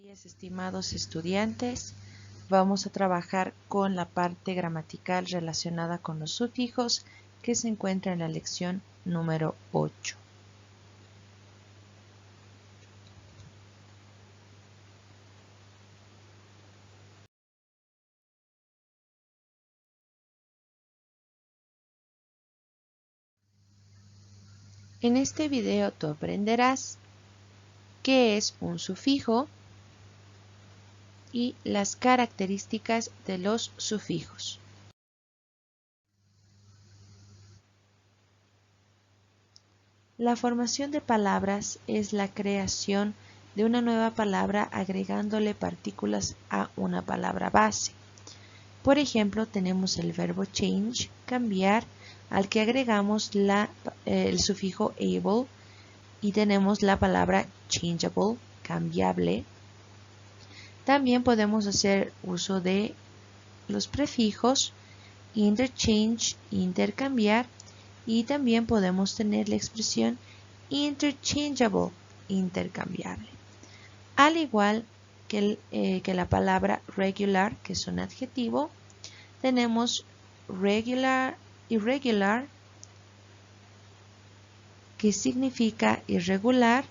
días, estimados estudiantes. Vamos a trabajar con la parte gramatical relacionada con los sufijos que se encuentra en la lección número 8. En este video tú aprenderás qué es un sufijo y las características de los sufijos. La formación de palabras es la creación de una nueva palabra agregándole partículas a una palabra base. Por ejemplo, tenemos el verbo change, cambiar, al que agregamos el sufijo able, y tenemos la palabra changeable, cambiable. También podemos hacer uso de los prefijos interchange, intercambiar, y también podemos tener la expresión interchangeable, intercambiable. Al igual que la palabra regular, que es un adjetivo, tenemos regular, irregular, que significa irregular,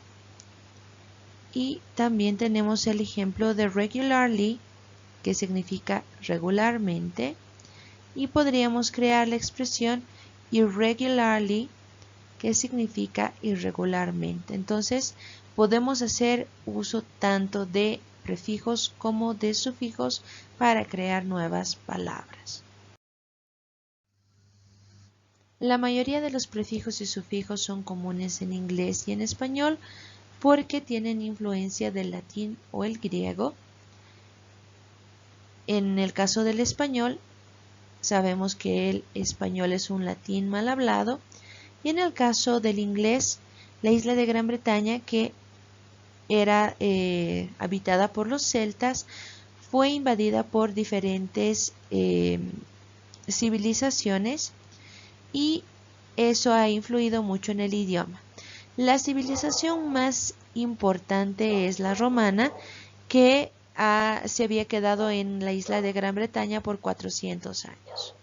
y también tenemos el ejemplo de regularly, que significa regularmente, y podríamos crear la expresión irregularly, que significa irregularmente. Entonces, podemos hacer uso tanto de prefijos como de sufijos para crear nuevas palabras. La mayoría de los prefijos y sufijos son comunes en inglés y en español porque tienen influencia del latín o el griego. En el caso del español, sabemos que el español es un latín mal hablado, y en el caso del inglés, la isla de Gran Bretaña, que era habitada por los celtas, fue invadida por diferentes civilizaciones, y eso ha influido mucho en el idioma. La civilización más importante es la romana, que se había quedado en la isla de Gran Bretaña por 400 años.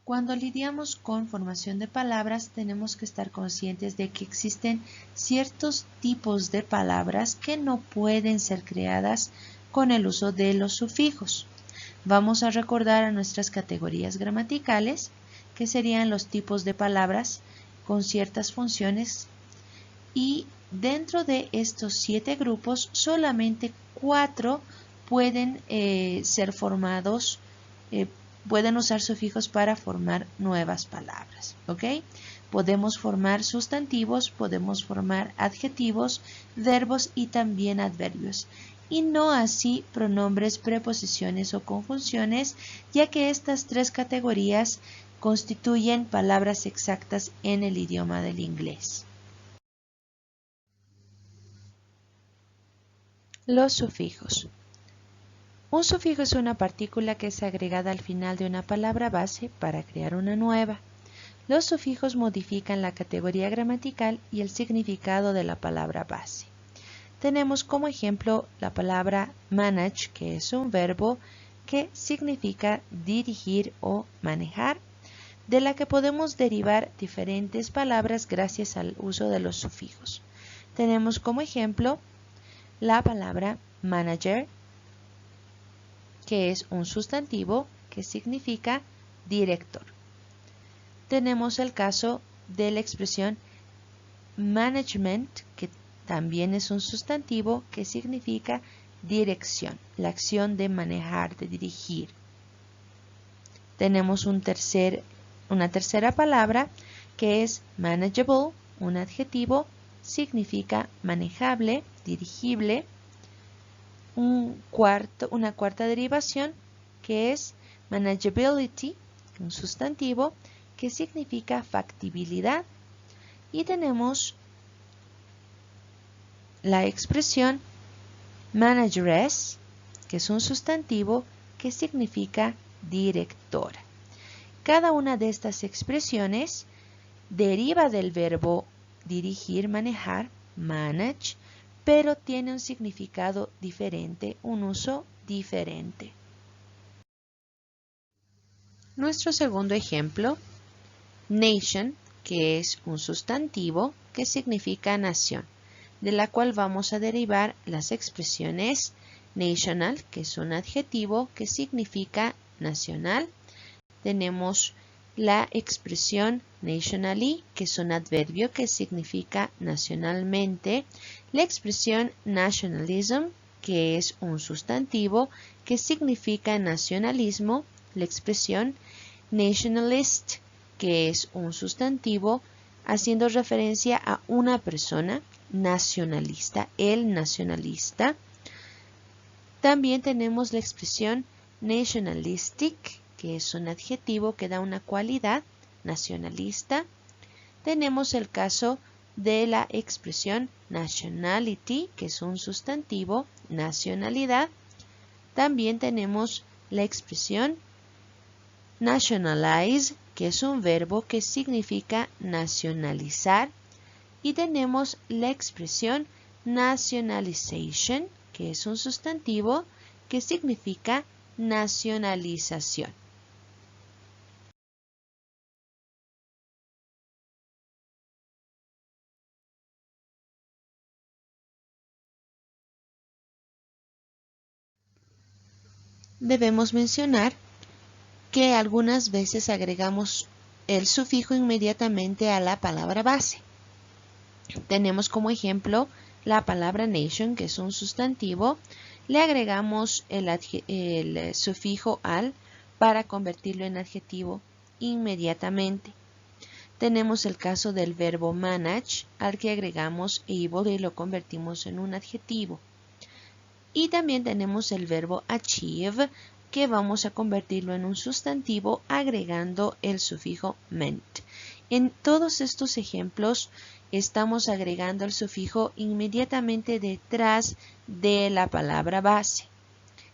Cuando lidiamos con formación de palabras, tenemos que estar conscientes de que existen ciertos tipos de palabras que no pueden ser creadas con el uso de los sufijos. Vamos a recordar a nuestras categorías gramaticales, que serían los tipos de palabras con ciertas funciones, y dentro de estos 7 grupos, solamente 4 pueden ser formados, pueden usar sufijos para formar nuevas palabras, ¿ok? Podemos formar sustantivos, podemos formar adjetivos, verbos y también adverbios, y no así pronombres, preposiciones o conjunciones, ya que estas 3 categorías constituyen palabras exactas en el idioma del inglés. Los sufijos. Un sufijo es una partícula que es agregada al final de una palabra base para crear una nueva. Los sufijos modifican la categoría gramatical y el significado de la palabra base. Tenemos como ejemplo la palabra manage, que es un verbo que significa dirigir o manejar, de la que podemos derivar diferentes palabras gracias al uso de los sufijos. Tenemos como ejemplo la palabra manager, que es un sustantivo que significa director. Tenemos el caso de la expresión management, que también es un sustantivo que significa dirección, la acción de manejar, de dirigir. Tenemos una tercera palabra que es manageable, un adjetivo, significa manejable, dirigible. Una cuarta derivación que es manageability, un sustantivo que significa factibilidad, y tenemos la expresión manageress, que es un sustantivo que significa directora. Cada una de estas expresiones deriva del verbo dirigir, manejar, manage, pero tiene un significado diferente, un uso diferente. Nuestro segundo ejemplo, nation, que es un sustantivo que significa nación, de la cual vamos a derivar las expresiones national, que es un adjetivo que significa nacional. Tenemos la expresión nationally, que es un adverbio que significa nacionalmente. La expresión nationalism, que es un sustantivo que significa nacionalismo. La expresión nationalist, que es un sustantivo haciendo referencia a una persona nacionalista, el nacionalista. También tenemos la expresión nationalistic, que es un adjetivo que da una cualidad nacionalista. Tenemos el caso de la expresión nationality, que es un sustantivo, nacionalidad. También tenemos la expresión nationalize, que es un verbo que significa nacionalizar. Y tenemos la expresión nationalization, que es un sustantivo que significa nacionalización. Debemos mencionar que algunas veces agregamos el sufijo inmediatamente a la palabra base. Tenemos como ejemplo la palabra nation, que es un sustantivo. Le agregamos el sufijo al para convertirlo en adjetivo inmediatamente. Tenemos el caso del verbo manage, al que agregamos able y lo convertimos en un adjetivo. Y también tenemos el verbo achieve, que vamos a convertirlo en un sustantivo agregando el sufijo ment. En todos estos ejemplos estamos agregando el sufijo inmediatamente detrás de la palabra base.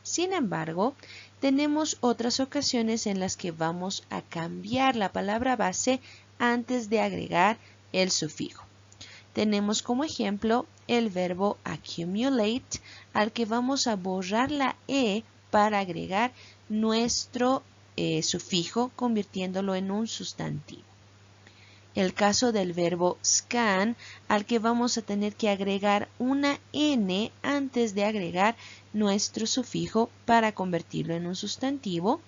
Sin embargo, tenemos otras ocasiones en las que vamos a cambiar la palabra base antes de agregar el sufijo. Tenemos como ejemplo el verbo accumulate, al que vamos a borrar la E para agregar nuestro sufijo, convirtiéndolo en un sustantivo. El caso del verbo scan, al que vamos a tener que agregar una N antes de agregar nuestro sufijo para convertirlo en un sustantivo.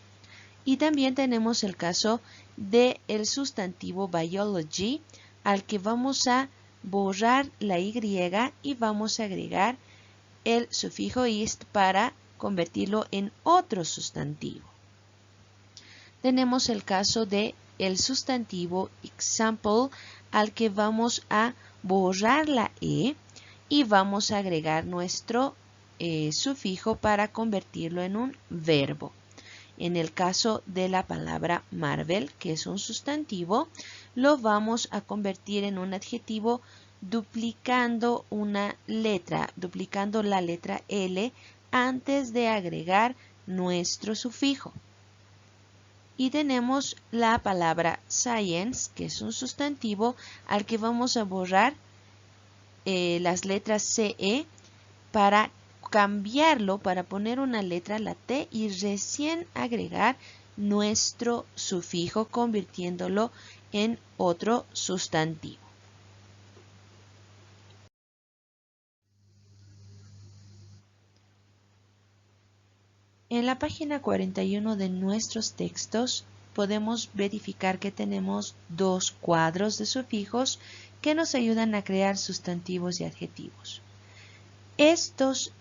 Y también tenemos el caso del sustantivo biology, al que vamos a borrar la Y y vamos a agregar el sufijo ist para convertirlo en otro sustantivo. Tenemos el caso de el sustantivo example, al que vamos a borrar la E y vamos a agregar nuestro sufijo para convertirlo en un verbo. En el caso de la palabra Marvel, que es un sustantivo, lo vamos a convertir en un adjetivo duplicando una letra, duplicando la letra L antes de agregar nuestro sufijo. Y tenemos la palabra science, que es un sustantivo al que vamos a borrar las letras CE para cambiarlo, para poner una letra, la T, y recién agregar nuestro sufijo, convirtiéndolo en otro sustantivo. En la página 41 de nuestros textos podemos verificar que tenemos dos cuadros de sufijos que nos ayudan a crear sustantivos y adjetivos. Estos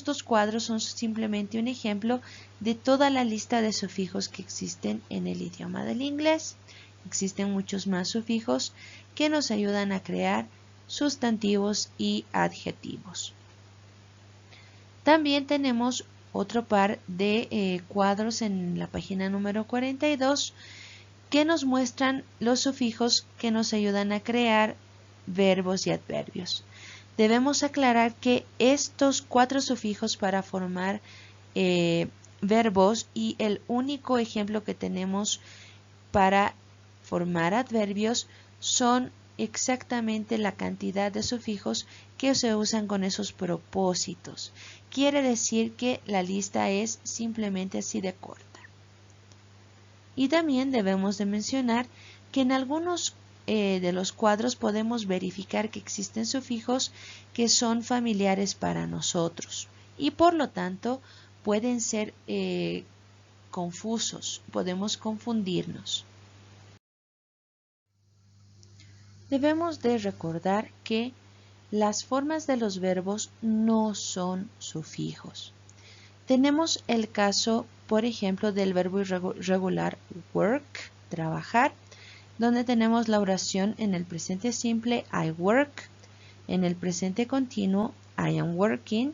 dos cuadros son simplemente un ejemplo de toda la lista de sufijos que existen en el idioma del inglés. Existen muchos más sufijos que nos ayudan a crear sustantivos y adjetivos. También tenemos otro par de cuadros en la página número 42 que nos muestran los sufijos que nos ayudan a crear verbos y adverbios. Debemos aclarar que estos 4 sufijos para formar verbos y el único ejemplo que tenemos para formar adverbios son exactamente la cantidad de sufijos que se usan con esos propósitos. Quiere decir que la lista es simplemente así de corta. Y también debemos de mencionar que en algunos de los cuadros podemos verificar que existen sufijos que son familiares para nosotros y por lo tanto pueden ser confusos, podemos confundirnos. Debemos de recordar que las formas de los verbos no son sufijos. Tenemos el caso, por ejemplo, del verbo irregular work, trabajar, donde tenemos la oración en el presente simple I work, en el presente continuo I am working,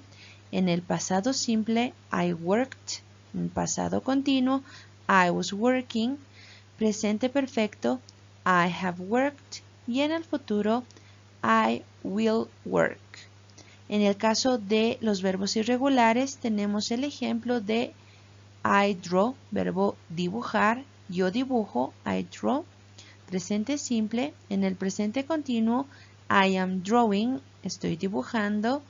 en el pasado simple I worked, en el pasado continuo I was working, presente perfecto I have worked y en el futuro I will work. En el caso de los verbos irregulares tenemos el ejemplo de I draw, verbo dibujar, yo dibujo, I draw. Presente simple, en el presente continuo, I am drawing, estoy dibujando.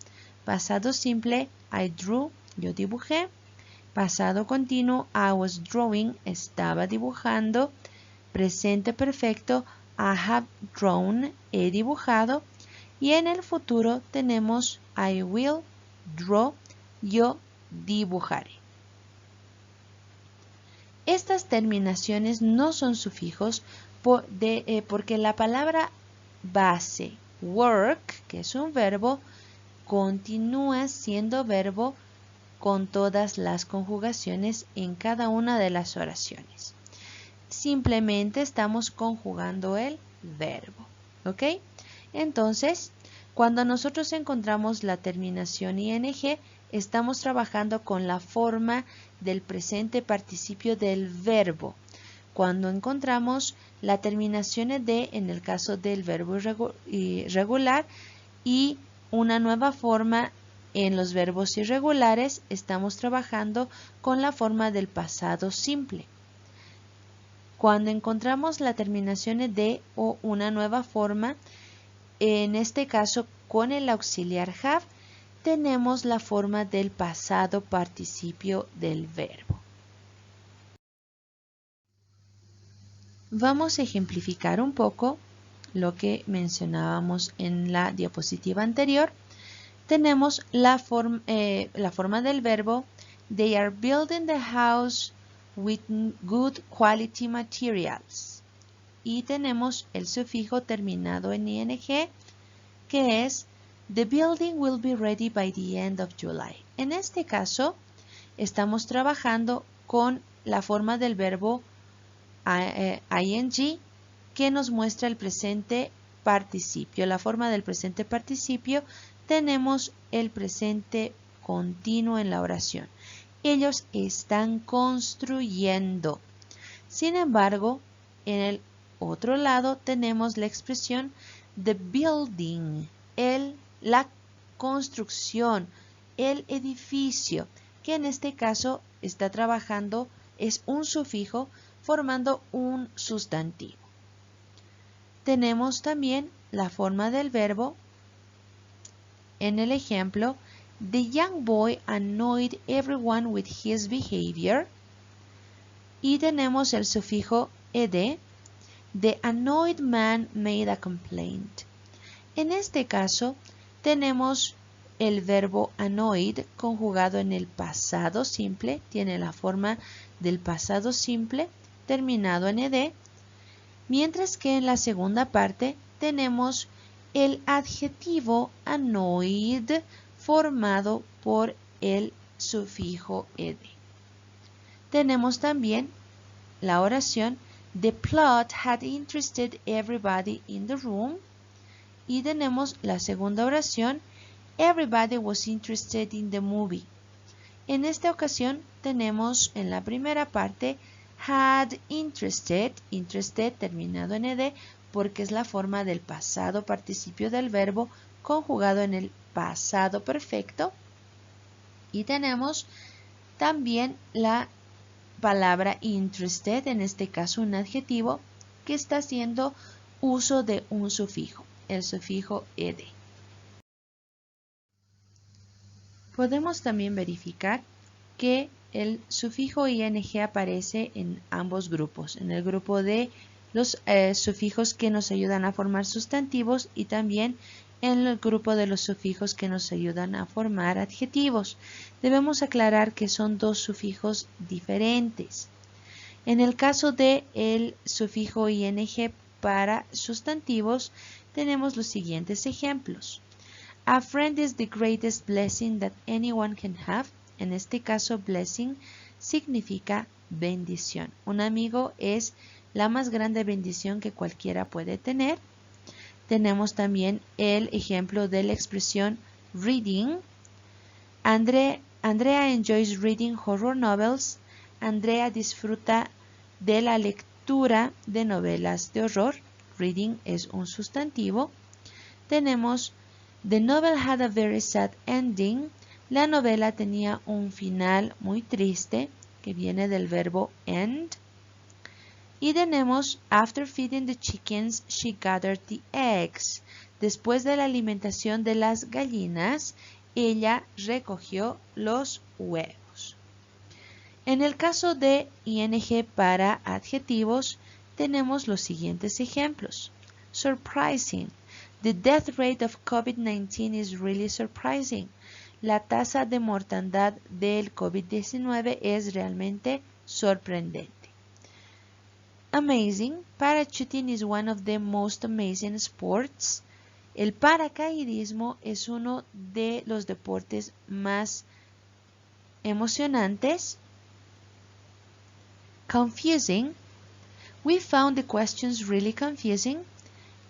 Pasado simple, I drew, yo dibujé. Pasado continuo, I was drawing, estaba dibujando. Presente perfecto, I have drawn, he dibujado. Y en el futuro tenemos I will draw, yo dibujaré. Estas terminaciones no son sufijos porque la palabra base, work, que es un verbo, continúa siendo verbo con todas las conjugaciones en cada una de las oraciones. Simplemente estamos conjugando el verbo, ¿ok? Entonces, cuando nosotros encontramos la terminación ing, estamos trabajando con la forma del presente participio del verbo. Cuando encontramos la terminación de, en el caso del verbo irregular, y una nueva forma en los verbos irregulares, estamos trabajando con la forma del pasado simple. Cuando encontramos la terminación de o una nueva forma, en este caso con el auxiliar have, tenemos la forma del pasado participio del verbo. Vamos a ejemplificar un poco lo que mencionábamos en la diapositiva anterior. Tenemos la forma del verbo They are building the house with good quality materials. Y tenemos el sufijo terminado en ing, que es The building will be ready by the end of July. En este caso, estamos trabajando con la forma del verbo ing, que nos muestra el presente participio. La forma del presente participio, tenemos el presente continuo en la oración. Ellos están construyendo. Sin embargo, en el otro lado tenemos la expresión the building, la construcción, el edificio, que en este caso está trabajando, es un sufijo formando un sustantivo. Tenemos también la forma del verbo en el ejemplo The young boy annoyed everyone with his behavior. Y tenemos el sufijo ed. The annoyed man made a complaint. En este caso, tenemos el verbo annoyed conjugado en el pasado simple, tiene la forma del pasado simple terminado en ed, mientras que en la segunda parte tenemos el adjetivo annoyed formado por el sufijo ed. Tenemos también la oración The plot had interested everybody in the room. Y tenemos la segunda oración Everybody was interested in the movie. En esta ocasión tenemos en la primera parte had interested terminado en ed porque es la forma del pasado participio del verbo conjugado en el pasado perfecto. Y tenemos también la palabra interested, en este caso un adjetivo, que está haciendo uso de un sufijo, el sufijo ed. Podemos también verificar que el sufijo ing aparece en ambos grupos, en el grupo de los sufijos que nos ayudan a formar sustantivos y también en el grupo de los sufijos que nos ayudan a formar adjetivos. Debemos aclarar que son dos sufijos diferentes. En el caso del sufijo ing para sustantivos, tenemos los siguientes ejemplos. A friend is the greatest blessing that anyone can have. En este caso, blessing significa bendición. Un amigo es la más grande bendición que cualquiera puede tener. Tenemos también el ejemplo de la expresión reading. Andrea enjoys reading horror novels. Andrea disfruta de la lectura de novelas de horror. Reading es un sustantivo. Tenemos The novel had a very sad ending. La novela tenía un final muy triste, que viene del verbo end. Y tenemos After feeding the chickens, she gathered the eggs. Después de la alimentación de las gallinas, ella recogió los huevos. En el caso de ing para adjetivos, tenemos los siguientes ejemplos. Surprising. The death rate of COVID-19 is really surprising. La tasa de mortandad del COVID-19 es realmente sorprendente. Amazing. Parachuting is one of the most amazing sports. El paracaidismo es uno de los deportes más emocionantes. Confusing. We found the questions really confusing.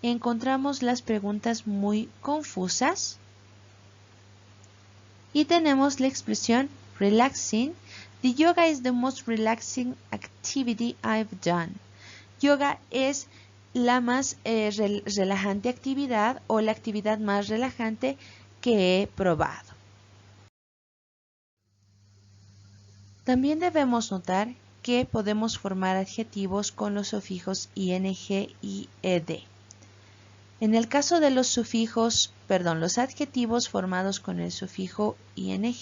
Encontramos las preguntas muy confusas. Y tenemos la expresión relaxing. The yoga is the most relaxing activity I've done. Yoga es la más relajante actividad o la actividad más relajante que he probado. También debemos notar que podemos formar adjetivos con los sufijos ing y ed. En el caso de los los adjetivos formados con el sufijo ing,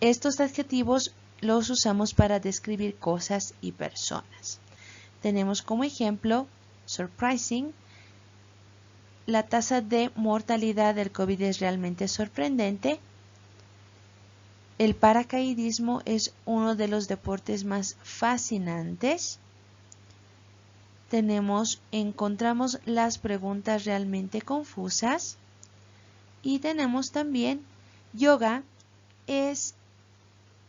estos adjetivos los usamos para describir cosas y personas. Tenemos como ejemplo surprising. La tasa de mortalidad del COVID es realmente sorprendente. El paracaidismo es uno de los deportes más fascinantes. Encontramos las preguntas realmente confusas. Y tenemos también yoga es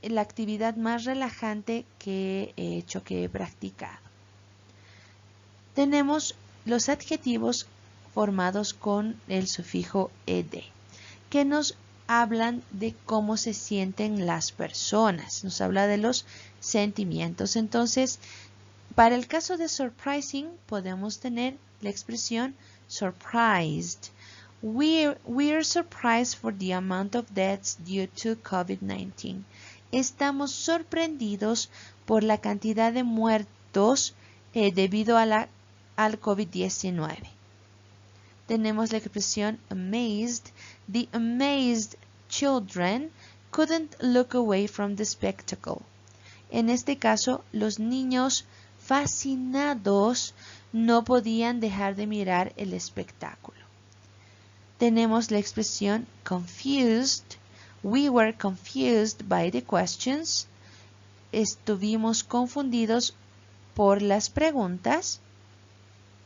la actividad más relajante que he hecho, que he practicado. Tenemos los adjetivos formados con el sufijo ed, que nos hablan de cómo se sienten las personas, nos habla de los sentimientos. Entonces, para el caso de surprising, podemos tener la expresión surprised. We're surprised for the amount of deaths due to COVID-19. Estamos sorprendidos por la cantidad de muertos debido a al COVID-19. Tenemos la expresión amazed. The amazed children couldn't look away from the spectacle. En este caso, los niños fascinados no podían dejar de mirar el espectáculo. Tenemos la expresión confused. We were confused by the questions. Estuvimos confundidos por las preguntas.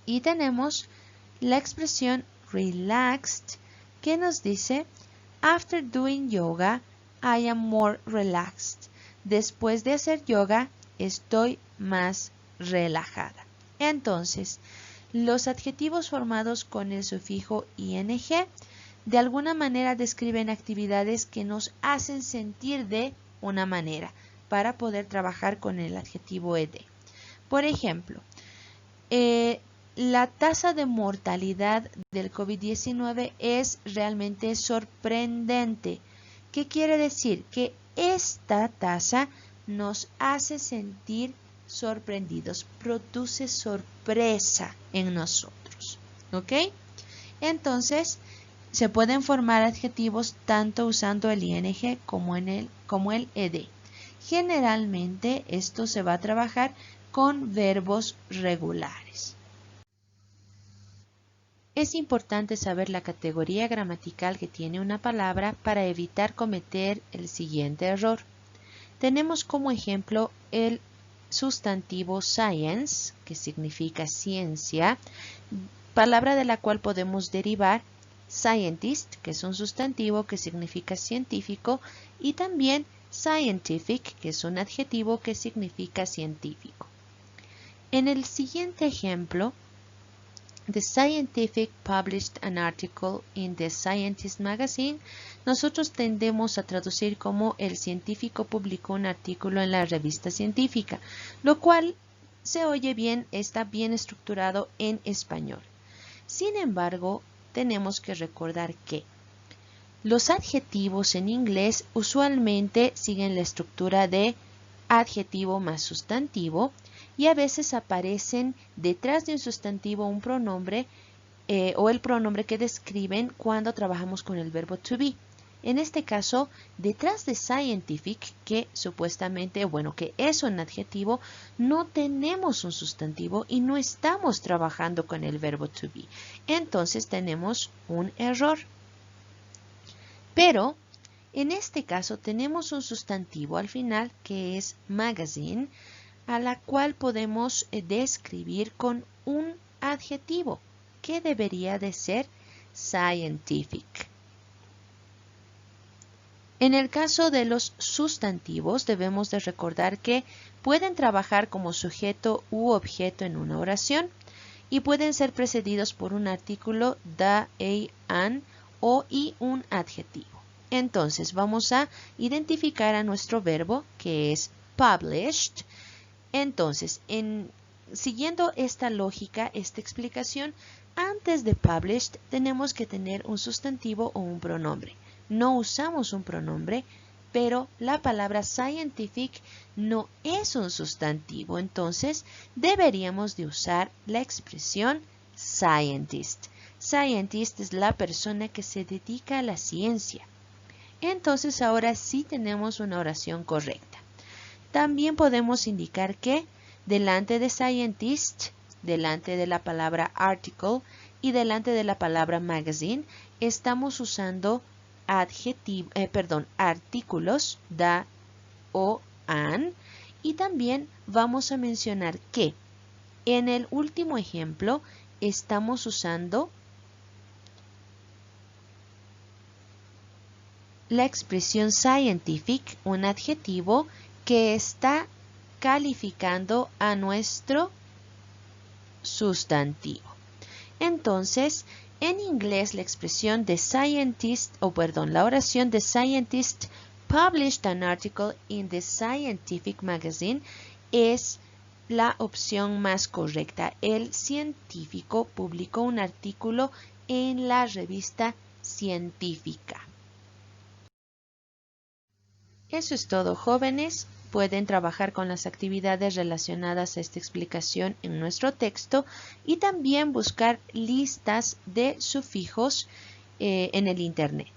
Y tenemos la expresión relaxed, que nos dice after doing yoga, I am more relaxed. Después de hacer yoga, estoy más relajada. Entonces, los adjetivos formados con el sufijo ing de alguna manera describen actividades que nos hacen sentir de una manera para poder trabajar con el adjetivo ed. Por ejemplo, la tasa de mortalidad del COVID-19 es realmente sorprendente. ¿Qué quiere decir? Que esta tasa nos hace sentir sorprendidos, produce sorpresa en nosotros. ¿Ok? Entonces, se pueden formar adjetivos tanto usando el ing como el ed. Generalmente esto se va a trabajar con verbos regulares. Es importante saber la categoría gramatical que tiene una palabra para evitar cometer el siguiente error. Tenemos como ejemplo el sustantivo science, que significa ciencia, palabra de la cual podemos derivar scientist, que es un sustantivo que significa científico, y también scientific, que es un adjetivo que significa científico. En el siguiente ejemplo, The Scientific published an article in the Scientist magazine. Nosotros tendemos a traducir como el científico publicó un artículo en la revista científica, lo cual se oye bien, está bien estructurado en español. Sin embargo, tenemos que recordar que los adjetivos en inglés usualmente siguen la estructura de adjetivo más sustantivo y a veces aparecen detrás de un sustantivo un pronombre o el pronombre que describen cuando trabajamos con el verbo to be. En este caso, detrás de scientific, que supuestamente, bueno, que es un adjetivo, no tenemos un sustantivo y no estamos trabajando con el verbo to be. Entonces tenemos un error. Pero, en este caso tenemos un sustantivo al final que es magazine, a la cual podemos describir con un adjetivo que debería de ser scientific. En el caso de los sustantivos debemos de recordar que pueden trabajar como sujeto u objeto en una oración y pueden ser precedidos por un artículo, the, a, an o y un adjetivo. Entonces vamos a identificar a nuestro verbo que es published. Entonces, siguiendo esta lógica, esta explicación, antes de published tenemos que tener un sustantivo o un pronombre. No usamos un pronombre, pero la palabra scientific no es un sustantivo, entonces deberíamos de usar la expresión scientist. Scientist es la persona que se dedica a la ciencia. Entonces ahora sí tenemos una oración correcta. También podemos indicar que delante de scientist, delante de la palabra article y delante de la palabra magazine, estamos usando artículos, the o an, y también vamos a mencionar que en el último ejemplo estamos usando la expresión scientific, un adjetivo que está calificando a nuestro sustantivo. Entonces, en inglés la expresión de scientist, la oración de scientist published an article in the scientific magazine es la opción más correcta. El científico publicó un artículo en la revista científica. Eso es todo, jóvenes. Pueden trabajar con las actividades relacionadas a esta explicación en nuestro texto y también buscar listas de sufijos en el internet.